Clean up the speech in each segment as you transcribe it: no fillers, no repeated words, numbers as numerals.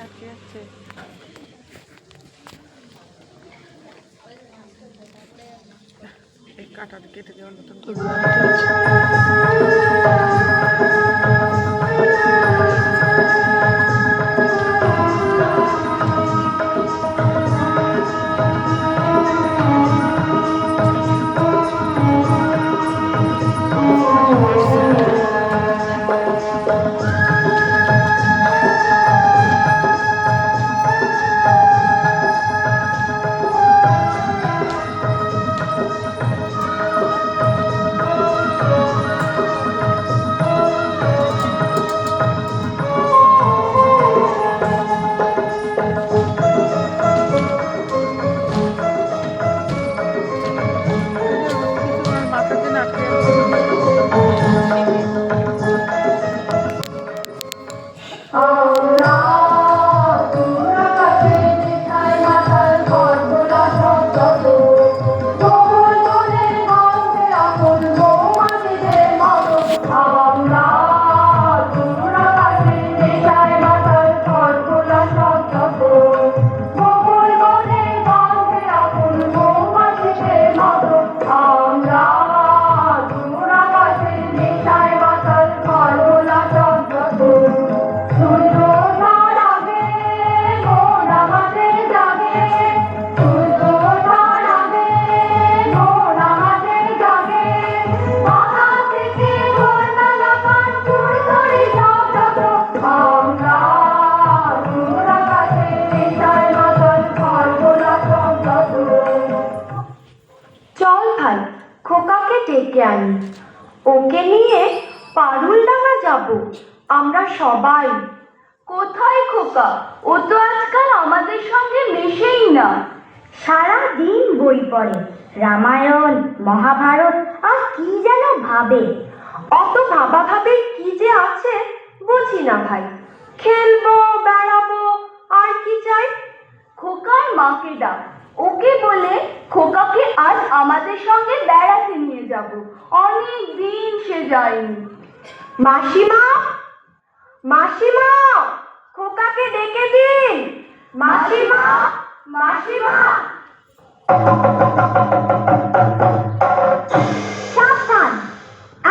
আটকে যাচ্ছে। এই কাঁটাটা কেটে দেওয়ার মতন চলছে। খোকাকে ডেকে আনি, ওকে নিয়ে পারুলডাঙ্গা যাব আমরা সবাই। কোথায় খোকা? ও তো আজকাল আমাদের সঙ্গে মেশেই না। সারা দিন বই পড়ে, রামায়ণ মহাভারত আর কি যেন ভাবে। অত ভাবা ভাবে কি যে আছে বুঝি না ভাই। খেলবো বেড়াবো আর কি চাই। খোকার মাকে ডাক, ওকে বলে খোকাকে আজ আমাদের সঙ্গে বেড়াতে নিয়ে যাব। অনেক দিন সে যায়নি। মাসিমা, মাসিমা, খোকাকে ডেকে দিন। মাসিমা, মাসিমা। সাবধান,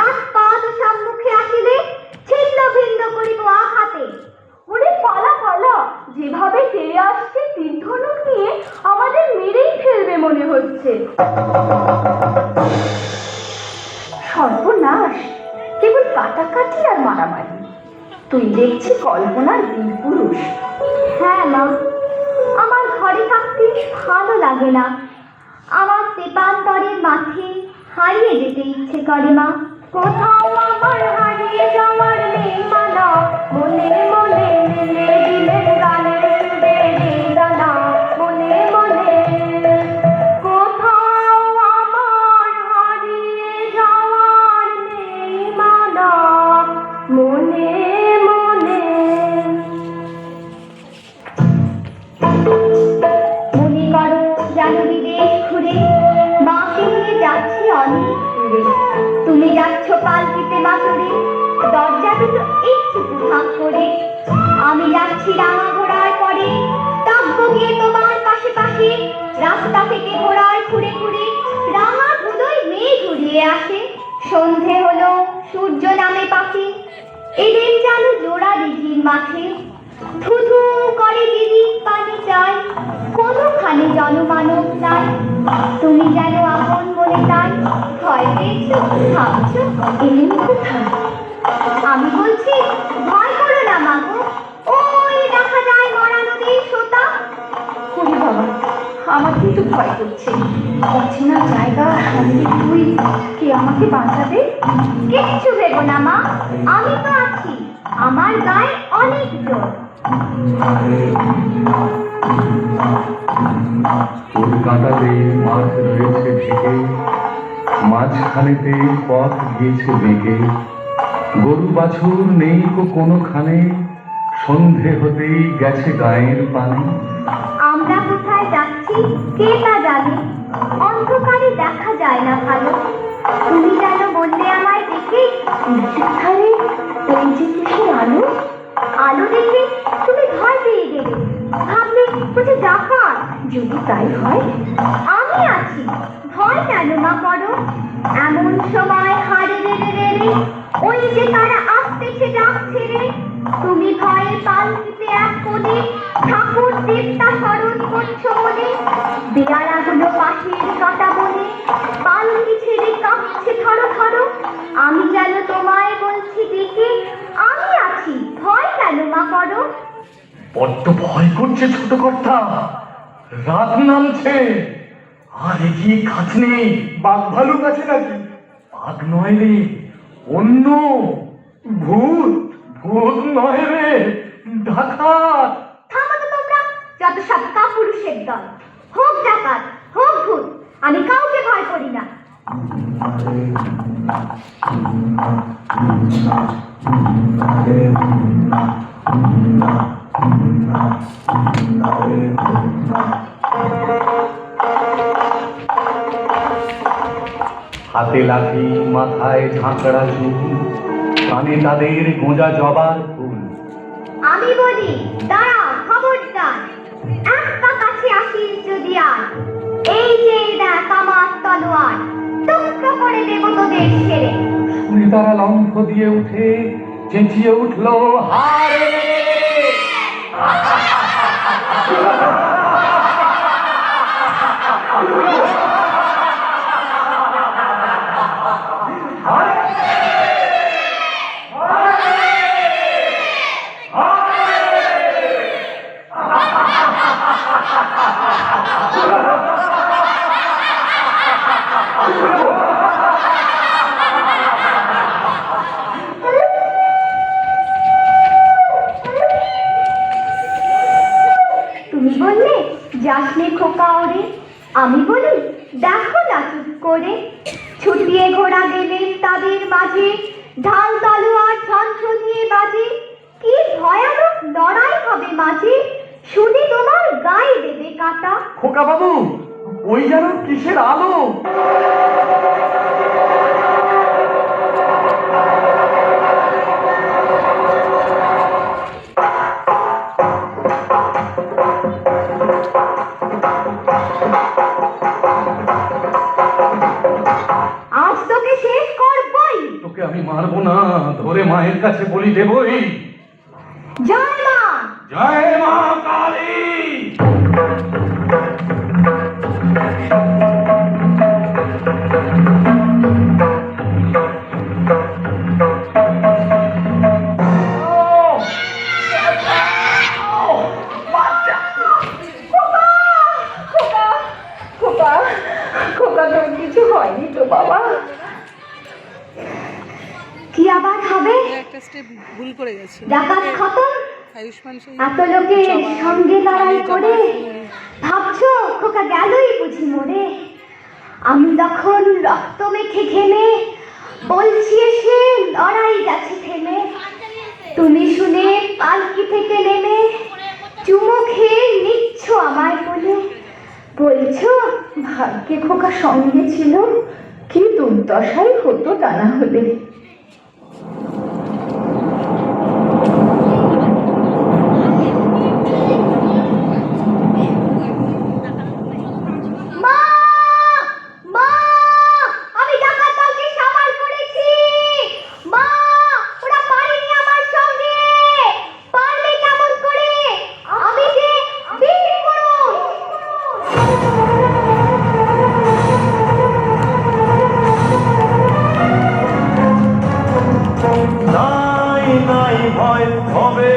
এক পা তো সম্মুখে আসিলে ছিন্ন ভিন্ন করিব আঘাতে। ওরে পালা পালা, যেভাবে তেড়ে আসছে তীর ধনুক নিয়ে আমাদের মেরেই ফেলবে মনে হচ্ছে। সর্বনাশ, কেবল কাটাকাটি আর মারামারি। তুই দেখছি কল্পনার বীর পুরুষ। হ্যাঁ মা, আমার ঘরে থাকতে ভালো লাগে না। আমার তেপান্তরের মাঠে হারিয়ে যেতে ইচ্ছে করে মা। কোথাও আমার হারিয়ে যাওয়ার নেই মানা, মনে মনে মিলে দিলেন গানের সুরে দানা, মনে মনে। কোথাও আমার হারিয়ে যাওয়ার নেই মানা, মনে মনে। মনে করো যেন বিদেশ ঘুরে মাকে নিয়ে যাচ্ছি অনেক দূরে। তুমি যাচ্ছ পালকিতে বাসরে, দরজা দুটো একটু ফাঁক করে। আমি যাচ্ছি রাঙা ঘোড়ায় পরে, থাকবো গিয়ে তোমার পাশে পাশে। রাস্তা থেকে ঘোড়ায় ঘুরে ঘুরে রাঙা ধুলোয় মেয়ে ঘুরিয়ে আসে। সন্ধে হলো, সূর্য নামে পাখি, এদের যেন জোড়া দিঘির মাঠে। থু থু করে দিদি পানি চাই, কোনোখানে জনমানব নাই। তুমি যেন আপন বলে তাই, ভয় পেয়েছো ভাবছো এলেন কোথায়। আমি বলছি ভয় করো না মাগো, ওই দেখা যায় মরা নদীর সোতা। ওরে বাবা, আমার কিন্তু ভয় করছে। অচেনা জায়গা, সঙ্গে তুই, কে আমাকে বাঁচাবে? কিচ্ছু ভেবো না মা, আমি তো আছি। আমার গায়ে অনেক জোর। কলকাতাতে মাঠ রয়েছে ঢেকে, মাঝখানেতে পথ গিয়েছে বেঁকে। গরু বাছুর নেই কোনোখানে, সন্ধে হতেই গেছে গায়ের পানে। আমরা কোথায় যাচ্ছি কে তা জানে, অন্ধকারে দেখা যায় না ভালো। তুমি যেন বললে আমায় দেখে, ওই যে কিসের আলো। আলো দেখে তুমি ভয় পেয়ে গেলে। বুঝে ডাকাত? যদি তাই হয় আমি আছি, ভয় কেন মা করো? এমন সময় হাড়ে রেড়ে রেড়ে ওই যে তারা আসতেছে ডাক ছেড়ে। তুমি ভয়ে পালকিতে এক কোণে ঠাকুর দেবতা স্মরণ করছো মনে। বেয়ারাগুলো পাশের কাটা বনে পালকি ছেড়ে কাঁপছে থরো থরো। আমি যেন তোমায় বলছি ডেকে, আমি আছি, ভয় কেন মা করো? বড্ড ভয় করছে ছোট কর্তা, রাত নামছে। আর এগিয়ে কাজ নেই। বাঘ ভালুক আছে নাকি? বাঘ নয় রে, অন্য ভূত। ভূত নয় রে, ডাকাত। থামো তো তোমরা, যত সব কাপুরুষের দল। হোক ডাকাত, হোক ভূত, আমি কাউকে ভয় করি না। হাতে লাঠি, মাথায় ঝাঁকড়া চুল, কানে তাদের গোঁজা জবার ফুল। আমি বলি দাঁড়া, খবরদার, এক পা কাছে আসিস যদি আর। এই যে দেখ আমার তলোয়ার, টুকরো করে দেব তোদের ছেড়ে। শুনে তারা লম্ফ দিয়ে উঠে চেঁচিয়ে উঠল, হারে! তুমি বললে যাসনে খোকা ওরে, আমি বলি দেখো না চুপ করে। ছুটিয়ে ঘোড়া গেলেন তাদের মাঝে, ঢাল তলোয়ার ঝনঝনিয়ে বাজে। কি ভয়ানক লড়াই হবে মাঝে, শুনে তোমার গায়ে দেবে কাঁটা। খোকা বাবু, ওই যেন কিসের আলো! আজ তোকে শেষ করবই। তোকে আমি মারবো না, ধরে মায়ের কাছে বলি দেবই। জয় মা! জয় মা কালী! কিছু হয়নি তো বাবা? কি আবার হবে? একটা স্টেপ ভুল করে গেছে। ডাকাত খতম। আয়ুষ্মান সেই এত লোকের সঙ্গে লড়াই করে ভাবছো খোকা গেলই বুঝি মরে। আমি তখন রক্ত মেখে ঘেমে বলছি এসে লড়াই গেছে থেমে। তুমি শুনে পালকি থেকে নেমে চুমো খেয়ে নিচ্ছ আমায় বলে। বলছো ভাগ্যে খোকা সঙ্গে ছিল, কি দুর্দশাই হতো তা না হলে। নাই নাই ভয় হবে